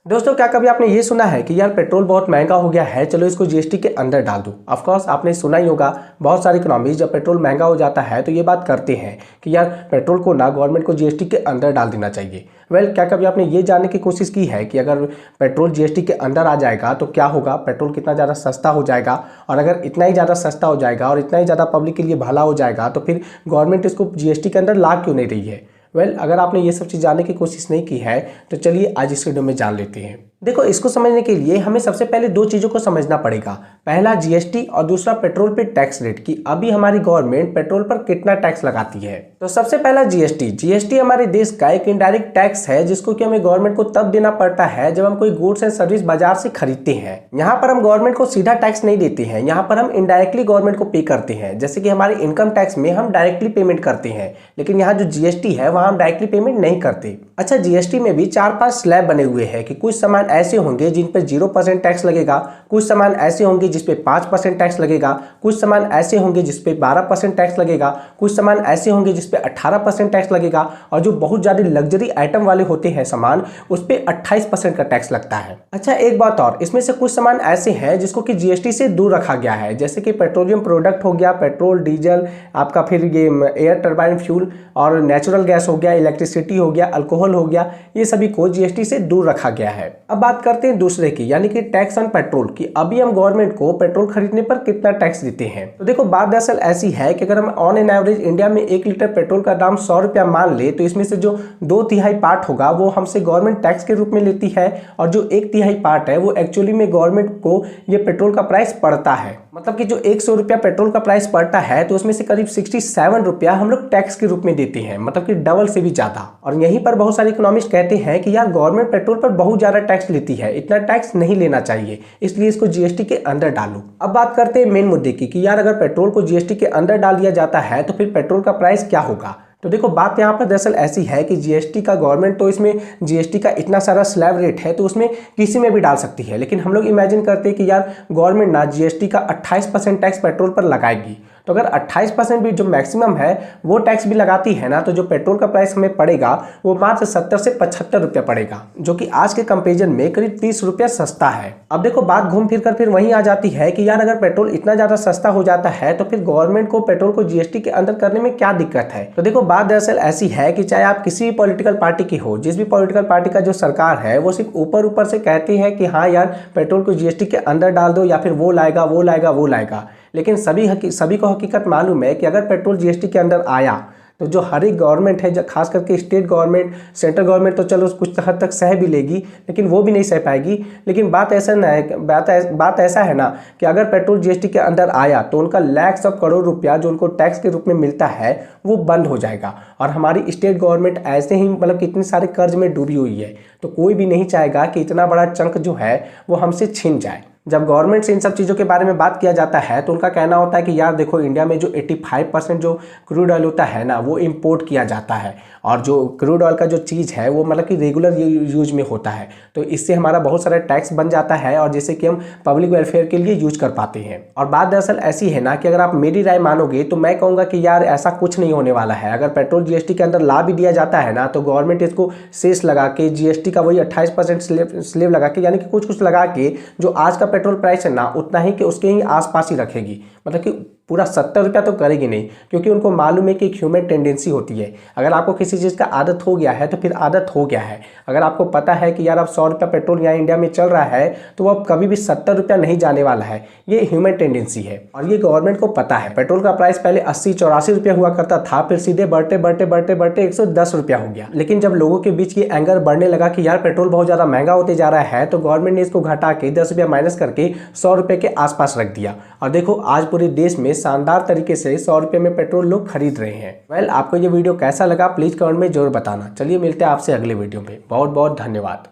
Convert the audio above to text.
दोस्तों क्या कभी आपने ये सुना है कि यार पेट्रोल बहुत महंगा हो गया है, चलो इसको जीएसटी के अंदर डाल दो। ऑफ कोर्स आपने सुना ही होगा, बहुत सारी इकोनॉमीज जब पेट्रोल महंगा हो जाता है तो ये बात करते हैं कि यार पेट्रोल को ना गवर्नमेंट को जीएसटी के अंदर डाल देना चाहिए। क्या कभी आपने ये जानने की कोशिश की है कि अगर पेट्रोल जीएसटी के अंदर आ जाएगा तो क्या होगा, पेट्रोल कितना ज़्यादा सस्ता हो जाएगा, और अगर इतना ही ज़्यादा सस्ता हो जाएगा और इतना ही ज़्यादा पब्लिक के लिए भला हो जाएगा तो फिर गवर्नमेंट इसको जीएसटी के अंदर ला क्यों नहीं रही है। अगर आपने ये सब चीज़ जानने की कोशिश नहीं की है तो चलिए आज इस वीडियो में जान लेते हैं। देखो, इसको समझने के लिए हमें सबसे पहले दो चीज़ों को समझना पड़ेगा। पहला जीएसटी और दूसरा पेट्रोल पे टैक्स रेट, कि अभी हमारी गवर्नमेंट पेट्रोल पर कितना टैक्स लगाती है। तो सबसे पहला जीएसटी हमारे देश का एक इनडायरेक्ट टैक्स है जिसको कि हमें गवर्नमेंट को तब देना पड़ता है जब हम कोई गुड्स एंड सर्विस बाजार से खरीदते हैं। यहाँ पर हम गवर्नमेंट को सीधा टैक्स नहीं देते हैं, यहाँ पर हम इनडायरेक्टली गवर्नमेंट को पे करते हैं। जैसे कि हमारे इनकम टैक्स में हम डायरेक्टली पेमेंट करते हैं, लेकिन यहाँ जो जीएसटी है वहाँ हम डायरेक्टली पेमेंट नहीं करते। अच्छा, जीएसटी में भी 4-5 स्लैब बने हुए हैं कि कुछ सामान ऐसे होंगे जिन पर 0% टैक्स लगेगा, कुछ सामान ऐसे होंगे जिस पे 5% टैक्स लगेगा, कुछ सामान ऐसे होंगे जिस पे 12% टैक्स लगेगा, कुछ सामान ऐसे होंगे जिस पे 18% टैक्स लगेगा, और जो बहुत ज़्यादा लग्जरी आइटम वाले होते हैं सामान उस पे 28% का टैक्स लगता है। अच्छा, एक बात और, इसमें से कुछ सामान ऐसे हैं जिसको कि जीएसटी से दूर रखा गया है, जैसे कि पेट्रोलियम प्रोडक्ट हो गया, पेट्रोल डीजल आपका, फिर ये एयर टर्बाइन फ्यूल और नेचुरल गैस हो गया, इलेक्ट्रिसिटी हो गया, अल्कोहल हो गया, ये सभी को जीएसटी से दूर रखा गया है। अब बात करते हैं दूसरे की, यानी कि टैक्स ऑन पेट्रोल की। अभी हम गवर्नमेंट को पेट्रोल खरीदने पर कितना टैक्स देते हैं। तो देखो, बात दरअसल ऐसी है कि अगर हम ऑन एन एवरेज इंडिया में 1 लीटर पेट्रोल का दाम 100 रुपया मान ले तो इसमें से जो 2/3 पार्ट होगा वो हमसे गवर्नमेंट टैक्स के रूप में लेती है, और जो 1/3 पार्ट है वो एक्चुअली में गवर्नमेंट को ये पेट्रोल का प्राइस पड़ता है। मतलब कि जो 100 रुपया पेट्रोल का प्राइस पड़ता है तो उसमें से करीब 67 रुपया हम लोग टैक्स के रूप में देते हैं, मतलब कि डबल से भी ज्यादा। और यहीं पर बहुत सारे इकोनॉमिस्ट कहते हैं कि यार गवर्नमेंट पेट्रोल पर बहुत ज्यादा टैक्स लेती है, इतना टैक्स नहीं लेना चाहिए, इसलिए इसको जीएसटी के अंदर डालो। अब बात करते हैं मेन मुद्दे की कि यार अगर पेट्रोल को जीएसटी के अंदर डाल दिया जाता है तो फिर पेट्रोल का प्राइस क्या होगा। तो देखो, बात यहाँ पर दरअसल ऐसी है कि जीएसटी का गवर्नमेंट तो इसमें जीएसटी का इतना सारा स्लैब रेट है तो उसमें किसी में भी डाल सकती है, लेकिन हम लोग इमेजिन करते हैं कि यार गवर्नमेंट ना जीएसटी का 28% टैक्स पेट्रोल पर लगाएगी। तो अगर 28% भी जो मैक्सिमम है वो टैक्स भी लगाती है ना, तो जो पेट्रोल का प्राइस हमें पड़ेगा वो मात्र 70 से 75 रुपया पड़ेगा, जो कि आज के कंपेरिजन में करीब 30 रुपया सस्ता है। अब देखो, बात घूम फिर कर फिर वहीं आ जाती है कि यार अगर पेट्रोल इतना ज्यादा सस्ता हो जाता है तो फिर गवर्नमेंट को पेट्रोल को जीएसटी के अंदर करने में क्या दिक्कत है। तो देखो, बात दरअसल ऐसी है कि चाहे आप किसी भी पॉलिटिकल पार्टी की हो, जिस भी पॉलिटिकल पार्टी का जो सरकार है वो सिर्फ ऊपर ऊपर से कहती है कि हाँ यार पेट्रोल को जीएसटी के अंदर डाल दो, या फिर वो लाएगा वो लाएगा वो लाएगा, लेकिन सभी को हकीकत मालूम है कि अगर पेट्रोल जीएसटी के अंदर आया तो जो हर एक गवर्नमेंट है, जो खास करके स्टेट गवर्नमेंट, सेंट्रल गवर्नमेंट तो चलो कुछ हद तक सह भी लेगी, लेकिन वो भी नहीं सह पाएगी। लेकिन बात ऐसा है ना कि अगर पेट्रोल जीएसटी के अंदर आया तो उनका लैक्स ऑफ करोड़ रुपया जो उनको टैक्स के रूप में मिलता है वो बंद हो जाएगा, और हमारी स्टेट गवर्नमेंट ऐसे ही मतलब कितने सारे कर्ज में डूबी हुई है, तो कोई भी नहीं चाहेगा कि इतना बड़ा चंक जो है वो हमसे छिन जाए। जब गवर्नमेंट से इन सब चीज़ों के बारे में बात किया जाता है तो उनका कहना होता है कि यार देखो, इंडिया में जो 85% जो क्रूड ऑयल होता है ना वो इंपोर्ट किया जाता है, और जो क्रूड ऑयल का जो चीज़ है वो मतलब कि रेगुलर यूज में होता है, तो इससे हमारा बहुत सारा टैक्स बन जाता है, और जैसे कि हम पब्लिक वेलफेयर के लिए यूज कर पाते हैं। और बात दरअसल ऐसी है ना कि अगर आप मेरी राय मानोगे तो मैं कहूँगा कि यार ऐसा कुछ नहीं होने वाला है। अगर पेट्रोल जीएसटी के अंदर ला भी दिया जाता है ना तो गवर्नमेंट इसको सेस लगा के जीएसटी का वही 28% स्लेब लगा के, यानी कि कुछ लगा के जो आज का पेट्रोल प्राइस है ना उतना ही कि उसके ही आसपास ही रखेगी, मतलब कि पूरा 70 रुपया तो करेगी नहीं, क्योंकि उनको मालूम है कि एक ह्यूमन टेंडेंसी होती है। अगर आपको किसी चीज़ का आदत हो गया है तो फिर आदत हो गया है। अगर आपको पता है कि यार अब 100 रुपया पेट्रोल यहाँ इंडिया में चल रहा है तो वो अब कभी भी 70 रुपया नहीं जाने वाला है, ये ह्यूमन टेंडेंसी है, और ये गवर्नमेंट को पता है। पेट्रोल का प्राइस पहले 80-84 रुपया हुआ करता था, फिर सीधे बढ़ते 110 रुपया हो गया। लेकिन जब लोगों के बीच ये एंगर बढ़ने लगा कि यार पेट्रोल बहुत ज़्यादा महंगा होते जा रहा है, तो गवर्नमेंट ने इसको घटा के 10 रुपया माइनस करके 100 रुपये के आसपास रख दिया, और देखो आज पूरे देश में शानदार तरीके से 100 रुपये में पेट्रोल लोग खरीद रहे हैं। आपको ये वीडियो कैसा लगा प्लीज कमेंट में जरूर बताना। चलिए मिलते हैं आपसे अगले वीडियो में, बहुत बहुत धन्यवाद।